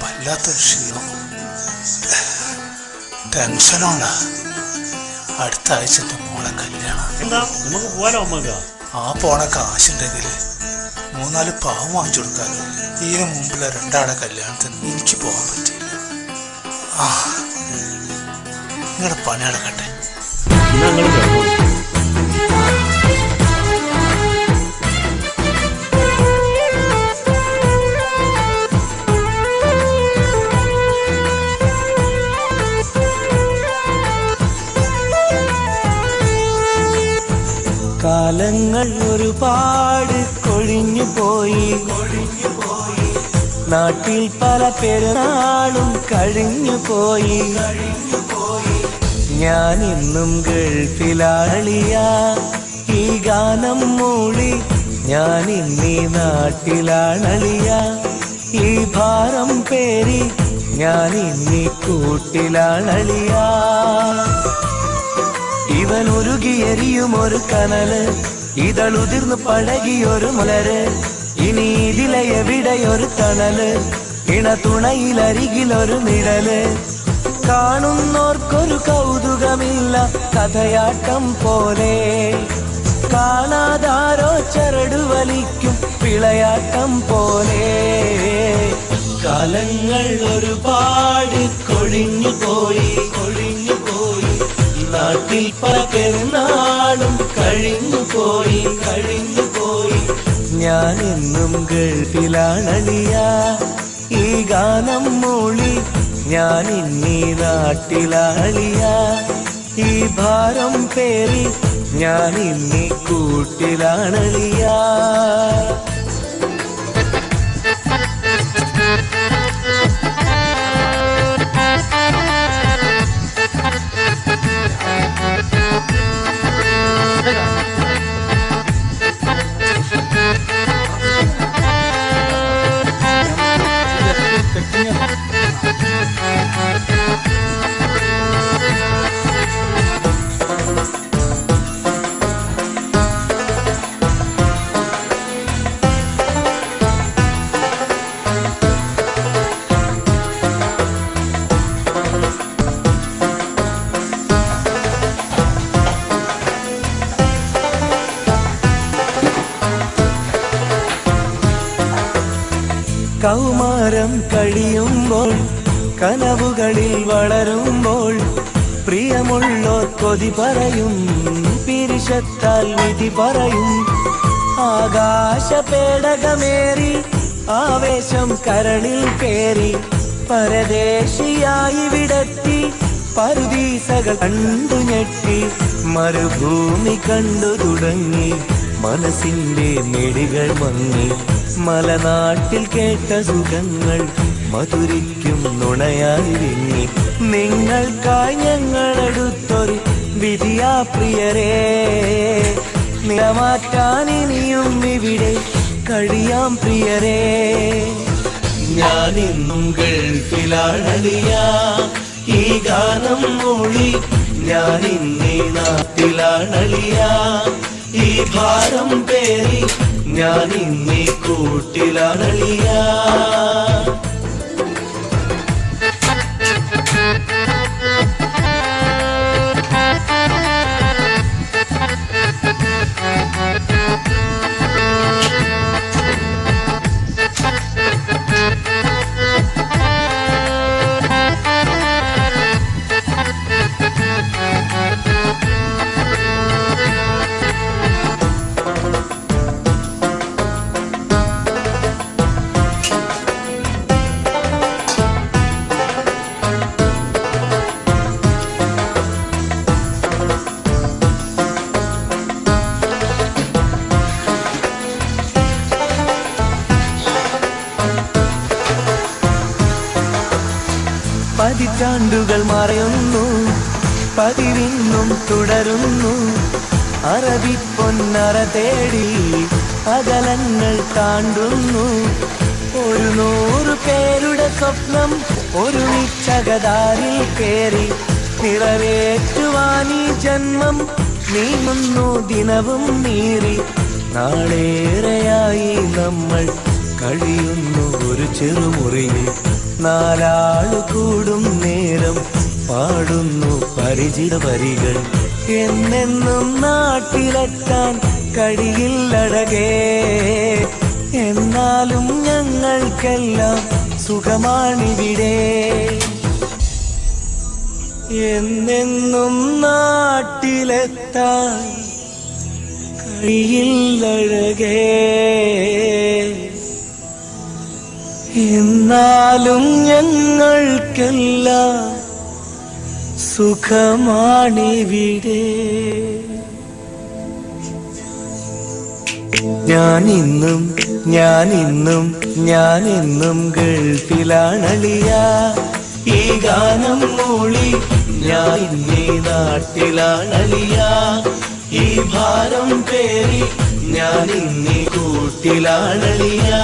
വല്ലാത്തൊരു ക്ഷീണം, ടെൻഷനാണ്. അടുത്ത ആഴ്ച മോളെ കല്യാണം. നമുക്ക് പോവാനോ അമ്മക്ക? ആ പോണ കാശുണ്ടെങ്കിൽ 3-4 പാവം വാങ്ങിച്ചു കൊടുക്കാമല്ലോ. ഇതിനു മുമ്പിലെ 2 ആളെ കല്യാണത്തിന് എനിക്ക് പോകാൻ പറ്റില്ല. നിങ്ങളുടെ പണി അടക്കട്ടെ. കാലങ്ങൾ ഒരുപാട് കൊഴിഞ്ഞു പോയി, നാട്ടിൽ പല പെരുന്നാളും കഴിഞ്ഞു പോയി. ഞാൻ ഇന്നും ഗൾഫിലാളിയ, ഈ ഗാനം മൂളി ഞാൻ ഇന്നീ നാട്ടിലാളിയ. ഈ ഭാരം പേരി ഞാൻ ഇന്നീ കൂട്ടിലാളിയ. ഇവൻ ഉരുകിയെരിയും ഒരു കനല്, ഇതളുതിർന്ന് പഴകിയൊരു മലര്. ഇനി ഇതിലെ എവിടെയൊരു തണല്, ഇണതുണയിലരികിലൊരു നിഴല്. കാണുന്നോർക്കൊരു കൗതുകമില്ല, കഥയാട്ടം പോലെ. കാണാതാരോ ചരടു വലിക്കും വിളയാട്ടം പോലെ. കാലങ്ങൾ ഒരുപാട് കൊഴിഞ്ഞു പോയി, കൊഴിഞ്ഞു പോയി. നാട്ടിൽ പല പെരുന്നാളും കഴിഞ്ഞു പോയി, കഴിഞ്ഞു പോയി. ഞാൻ എന്നും ഗൾഫിലാണളിയ, ഈ ഗാനം മൂളി ഞാൻ ഇന്നീ നാട്ടിലാളിയ. ഈ ഭാരം പേറി ഞാൻ ഇന്നീ കൂട്ടിലാണളിയ. കൗമാരം കഴിയുമ്പോൾ, കനവുകളിൽ വളരുമ്പോൾ, പ്രിയമുള്ളോർ കൊതി പറയും, പിരിശത്താൽ വിധി പറയും. ആകാശ പേടകമേറി ആവേശം കരളിൽ പേറി, പരദേശിയായി വിടത്തി പറുദീസകൾ കണ്ടു ഞെട്ടി. മരുഭൂമി കണ്ടു തുടങ്ങി, മനസ്സിന്റെ മെടികൾ മങ്ങി. മലനാട്ടിൽ കേട്ട സുഖങ്ങൾ മധുരിക്കും നുണയായി വിങ്ങി. നിങ്ങൾക്കായി ഞങ്ങളെടുത്തൊരു വിധിയാ പ്രിയരേ, നിലമാറ്റാൻ ഇനിയും ഇവിടെ കഴിയാം പ്രിയരേ. ഞാനിന്നും ഗൾഫിലാണളിയ, ഈ ഗാനം മൂളി ഞാൻ ഇന്നീ നാട്ടിലാണളിയ. ഈ ഭാരം പേറി ഞാൻ ഇന്നീ കൂട്ടിലാണളിയ. പതിറ്റാണ്ടുകൾ മറയുന്നു, പതിവിന്നും തുടരുന്നു. അറബി പൊന്നറ തേടി അകലങ്ങൾ താണ്ടുന്നു. 100 പേരുടെ സ്വപ്നം ഒരുമിച്ചകതാരിൽ കേറി നിറവേറ്റുവാനീ ജന്മം നീങ്ങുന്നു ദിനവും നീറി. നാളേറെയായി നമ്മൾ കഴിയുന്നു ഒരു ചെറുമുറിയിൽ. നാലാളു കൂടും നേരം പാടുന്നു പരിചിത വരികൾ. എന്നെന്നും നാട്ടിലെത്താൻ കഴിയില്ലഴകേ, എന്നാലും ഞങ്ങൾക്കെല്ലാം സുഖമാണിവിടെ. എന്നെന്നും നാട്ടിലെത്താൻ കഴിയില്ലഴകേ, എന്നാലും ഞങ്ങൾക്കെല്ലാം സുഖമാണിവിടെ. ഞാനിന്നും ഗൾഫിലാണളിയാ. ഈ ഗാനം മൂളി ഞാൻ ഇന്നീ നാട്ടിലാണളിയാ. ഈ ഭാരം പേറി ഞാൻ ഇന്നീ കൂട്ടിലാണളിയാ.